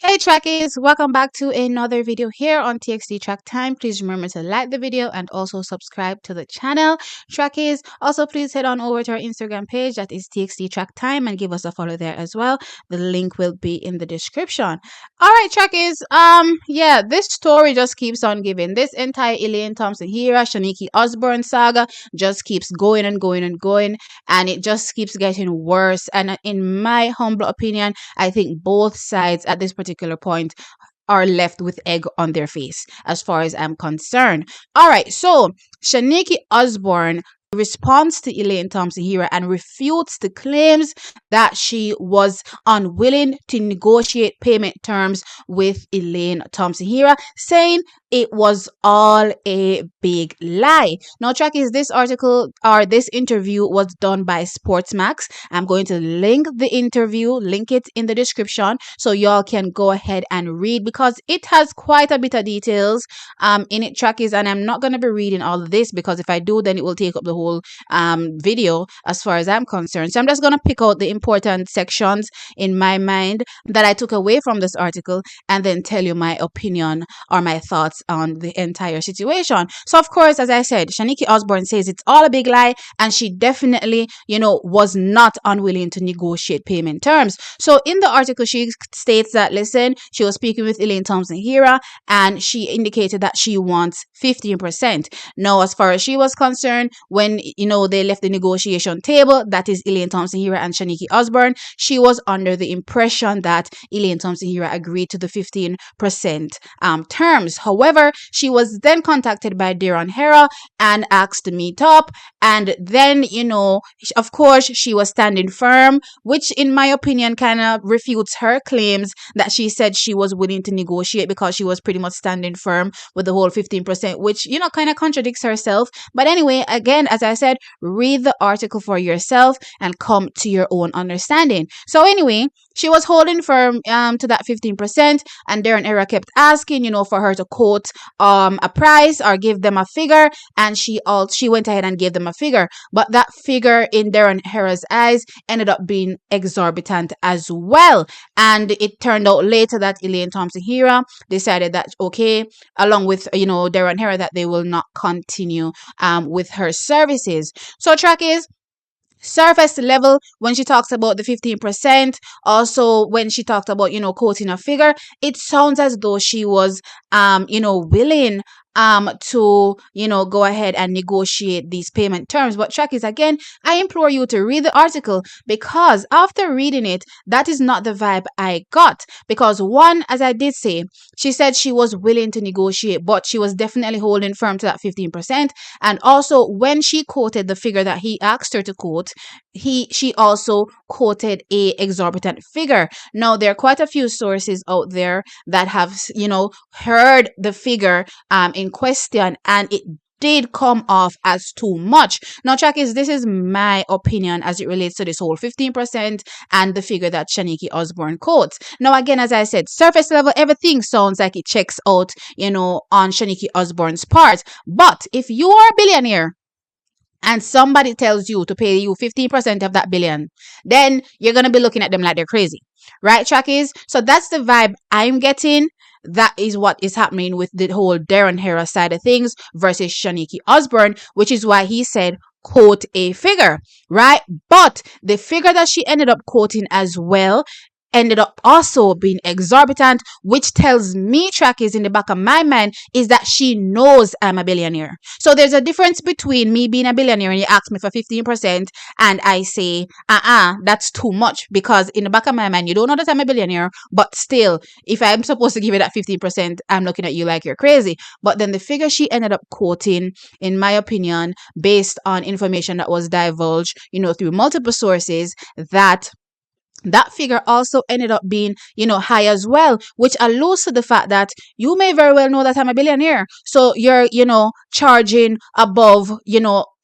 Hey trackies, welcome back to another video here on TXT Track Time. Please remember to like the video and also subscribe to the channel. Trackies, also please head on over to our Instagram page, that is TXT Track Time, and give us a follow there as well. The link will be in the description. All right, trackies. Yeah, this story just keeps on giving. This entire Elaine Thompson Hira, Shanikie Osborne saga just keeps going and going and going, and it just keeps getting worse. And in my humble opinion, I think both sides at this particular point are left with egg on their face as far as I'm concerned. All right, so Shanikie Osborne responds to Elaine Thompson Hira and refutes the claims that she was unwilling to negotiate payment terms with Elaine Thompson Hira, saying it was all a big lie. Now, trackies, this article or this interview was done by Sportsmax. I'm going to link the interview, link it in the description, so y'all can go ahead and read because it has quite a bit of details in it, trackies. And I'm not going to be reading all of this because if I do, then it will take up the whole video as far as I'm concerned. So I'm just going to pick out the important sections in my mind that I took away from this article and then tell you my opinion or my thoughts on the entire situation. So of course, as I said, Shanikie Osborne says it's all a big lie, and she definitely, was not unwilling to negotiate payment terms. So in the article, she states that, listen, she was speaking with Elaine Thompson Hira, and she indicated that she wants 15%. Now, as far as she was concerned, when they left the negotiation table, that is Elaine Thompson Hira and Shanikie Osborne, she was under the impression that Elaine Thompson Hira agreed to the 15% terms. However, she was then contacted by Darren Hera and asked to meet up. And then, of course, she was standing firm, which in my opinion kind of refutes her claims that she said she was willing to negotiate because she was pretty much standing firm with the whole 15%, which, kind of contradicts herself. But anyway, again, as I said, read the article for yourself and come to your own understanding. So anyway, she was holding firm to that 15%, and Darren Hera kept asking, for her to quote a price or give them a figure, and she went ahead and gave them a figure. But that figure in Darren Hera's eyes ended up being exorbitant as well. And it turned out later that Elaine Thompson Hira decided that, okay, along with, Darren Hera, that they will not continue with her services. So track is surface level when she talks about the 15%, also when she talked about quoting a figure, it sounds as though she was willing to go ahead and negotiate these payment terms. But track is, again, I implore you to read the article, because after reading it, that is not the vibe I got. Because one, as I did say, she said she was willing to negotiate, but she was definitely holding firm to that 15%. And also when she quoted the figure that he asked her to quote, she also quoted a exorbitant figure. Now, there are quite a few sources out there that have heard the figure in question, and it did come off as too much. Now, trackies, this is my opinion as it relates to this whole 15% and the figure that Shanikie Osborne quotes. Now, again, as I said, surface level, everything sounds like it checks out, on Shanikie Osborne's part. But if you are a billionaire and somebody tells you to pay you 15% of that billion, then you're going to be looking at them like they're crazy. Right, trackies? So that's the vibe I'm getting. That is what is happening with the whole Darren Hera side of things versus Shanikie Osborne, which is why he said, quote a figure, right? But the figure that she ended up quoting as well ended up also being exorbitant, which tells me, trackies, in the back of my mind, is that she knows I'm a billionaire. So there's a difference between me being a billionaire and you ask me for 15% and I say, that's too much, because in the back of my mind, you don't know that I'm a billionaire, but still, if I'm supposed to give you that 15%, I'm looking at you like you're crazy. But then the figure she ended up quoting, in my opinion, based on information that was divulged, through multiple sources, that figure also ended up being, high as well, which alludes to the fact that you may very well know that I'm a billionaire. So you're, charging above,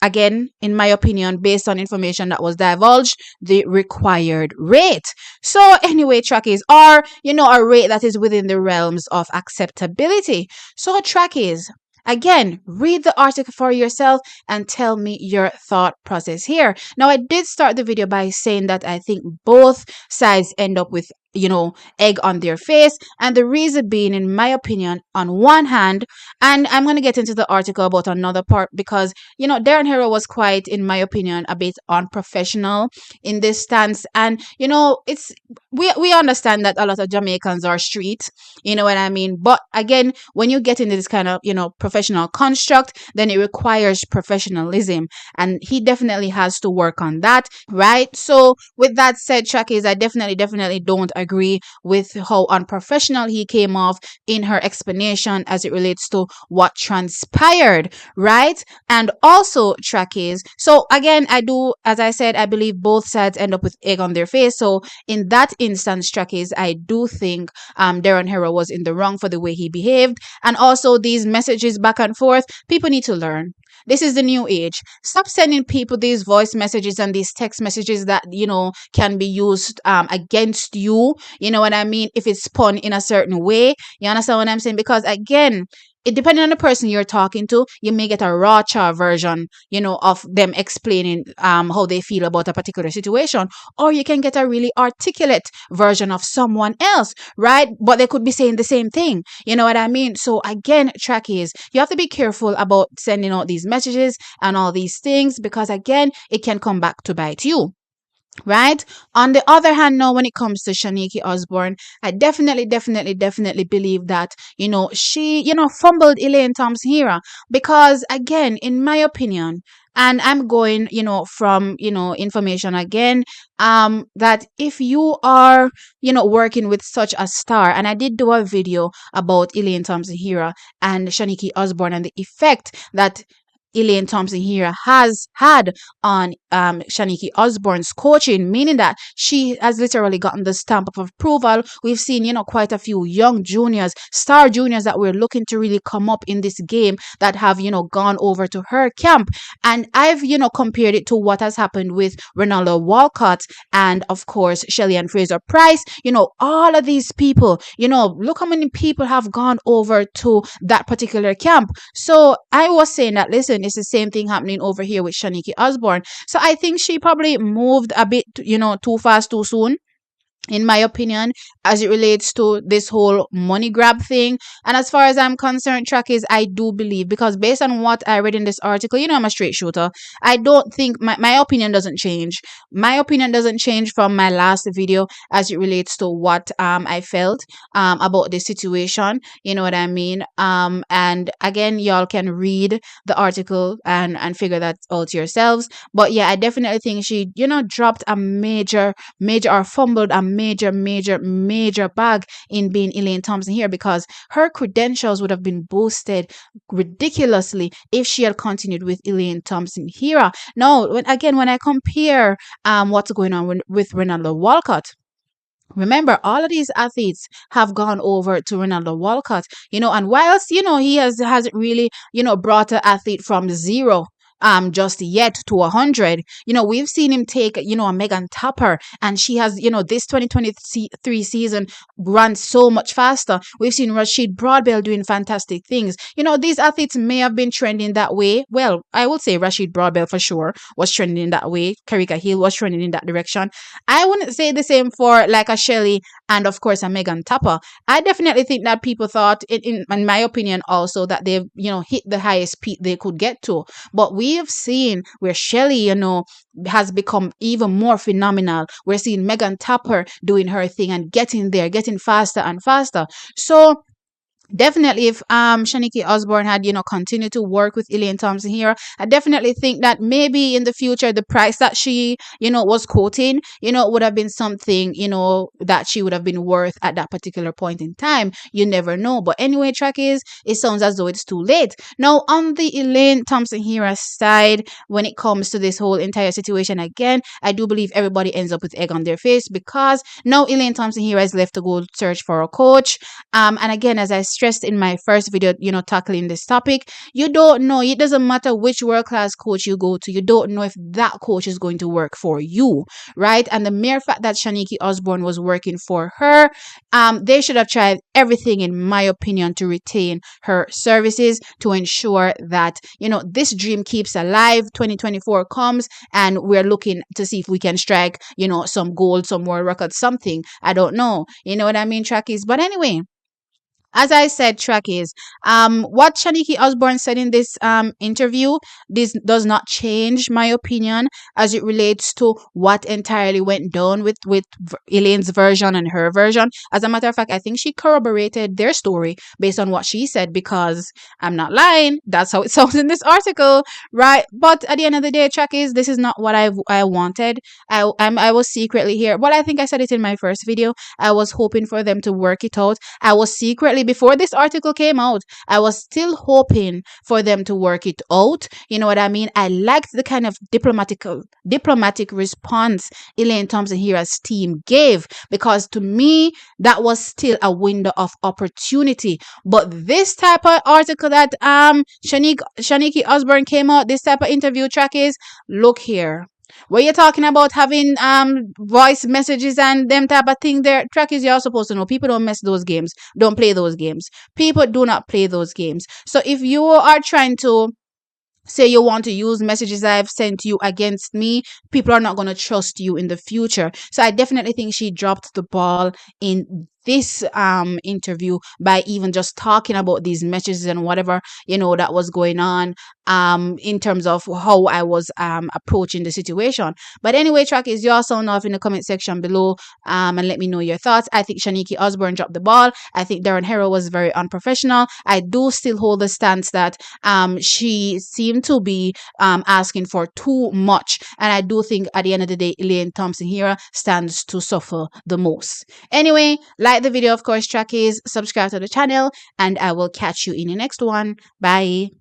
again, in my opinion, based on information that was divulged, the required rate. So anyway, trackies, are, a rate that is within the realms of acceptability. So trackies, again, read the article for yourself and tell me your thought process here. Now, I did start the video by saying that I think both sides end up with egg on their face. And the reason being, in my opinion, on one hand, and I'm going to get into the article about another part, because Darren Hero was quite, in my opinion, a bit unprofessional in this stance. And it's we understand that a lot of Jamaicans are street, you know what I mean? But again, when you get into this kind of professional construct, then it requires professionalism, and he definitely has to work on that, right? So with that said, Shakis, I definitely don't agree with how unprofessional he came off in her explanation as it relates to what transpired, right? And also, Shakis, so again, I do, as I said, I believe both sides end up with egg on their face. So in that instance, Shakis, I do think Darren Hero was in the wrong for the way he behaved. And also these messages back and forth, people need to learn. This is the new age. Stop sending people these voice messages and these text messages that can be used against you. You know what I mean? If it's spun in a certain way, you understand what I'm saying? Because again, it depending on the person you're talking to, you may get a raw version, of them explaining how they feel about a particular situation, or you can get a really articulate version of someone else, right? But they could be saying the same thing. You know what I mean? So again, trackies, you have to be careful about sending out these messages and all these things, because again, it can come back to bite you. Right. On the other hand, now when it comes to Shanikie Osborne, I definitely believe that she fumbled Elaine Thompson here, because again, in my opinion, and I'm going from information again, that if you are working with such a star, and I did do a video about Elaine Thompson here and Shanikie Osborne and the effect that Elaine Thompson here has had on Shanikie Osborne's coaching, meaning that she has literally gotten the stamp of approval. We've seen, quite a few young juniors, star juniors that were looking to really come up in this game that have, gone over to her camp. And I've, compared it to what has happened with Ronaldo Walcott and, of course, Shelly-Ann Fraser-Price. All of these people, look how many people have gone over to that particular camp. So I was saying that, listen, it's the same thing happening over here with Shanikie Osborne. So I think she probably moved a bit, too fast, too soon, in my opinion, as it relates to this whole money grab thing. And as far as I'm concerned, trackies, I do believe, because based on what I read in this article, I'm a straight shooter. I don't think my opinion doesn't change. My opinion doesn't change from my last video as it relates to what I felt about this situation. You know what I mean? And again, y'all can read the article and figure that out yourselves. But yeah, I definitely think she, dropped a major or fumbled a major bag in being Elaine Thompson here, because her credentials would have been boosted ridiculously if she had continued with Elaine Thompson here. Now, when I compare what's going on with Ronaldo Walcott, remember, all of these athletes have gone over to Ronaldo Walcott, and whilst, he hasn't really, brought an athlete from zero just yet to 100. We've seen him take a Megan Tapper, and she has this 2023 season run so much faster. We've seen Rashid Broadbell doing fantastic things. These athletes may have been trending that way. Well, I would say Rashid Broadbell for sure was trending in that way. Karika Hill was trending in that direction. I wouldn't say the same for like a Shelly and of course a Megan Tapper. I definitely think that people thought, in my opinion, also that they've hit the highest peak they could get to. But we have seen where Shelly, has become even more phenomenal. We're seeing Megan Tapper doing her thing and getting there, getting faster and faster. So definitely, if Shanikie Osborne had continued to work with Elaine Thompson here, I definitely think that maybe in the future the price that she was quoting would have been something that she would have been worth at that particular point in time. You never know. But anyway, trackies, it sounds as though it's too late now. On the Elaine Thompson here side, when it comes to this whole entire situation, again, I do believe everybody ends up with egg on their face, because now Elaine Thompson here has left to go search for a coach. And again, as I stressed in my first video, tackling this topic, you don't know. It doesn't matter which world-class coach you go to. You don't know if that coach is going to work for you, right? And the mere fact that Shanikie Osborne was working for her, they should have tried everything, in my opinion, to retain her services, to ensure that, this dream keeps alive. 2024 comes and we're looking to see if we can strike, some gold, some world record, something. I don't know. You know what I mean, trackies? But anyway, as I said, trackies, what Shanikie Osborne said in this interview, this does not change my opinion as it relates to what entirely went down with Elaine's version and her version. As a matter of fact, I think she corroborated their story based on what she said, because I'm not lying. That's how it sounds in this article, right? But at the end of the day, trackies, this is not what I wanted. I was secretly here. Well, I think I said it in my first video. I was hoping for them to work it out. I was secretly, before this article came out, I was still hoping for them to work it out. You know what I mean? I liked the kind of diplomatic response Elaine Thompson-Herah's team gave, because to me, that was still a window of opportunity. But this type of article that Shanikie Osborne came out, this type of interview track is, look here. When you're talking about having voice messages and them type of thing, there, trackies, you're supposed to know people don't mess those games, don't play those games. People do not play those games. So if you are trying to say you want to use messages I've sent you against me, people are not going to trust you in the future. So I definitely think she dropped the ball in this interview by even just talking about these messages and whatever that was going on in terms of how I was approaching the situation. But anyway, trackies, you also know in the comment section below and let me know your thoughts. I think Shanikie Osborne dropped the ball. I think Darren Harrow was very unprofessional. I do still hold the stance that she seemed to be asking for too much, and I do think at the end of the day, Elaine Thompson-Herah stands to suffer the most. Anyway, like the video, of course, trackies, subscribe to the channel, and I will catch you in the next one. Bye.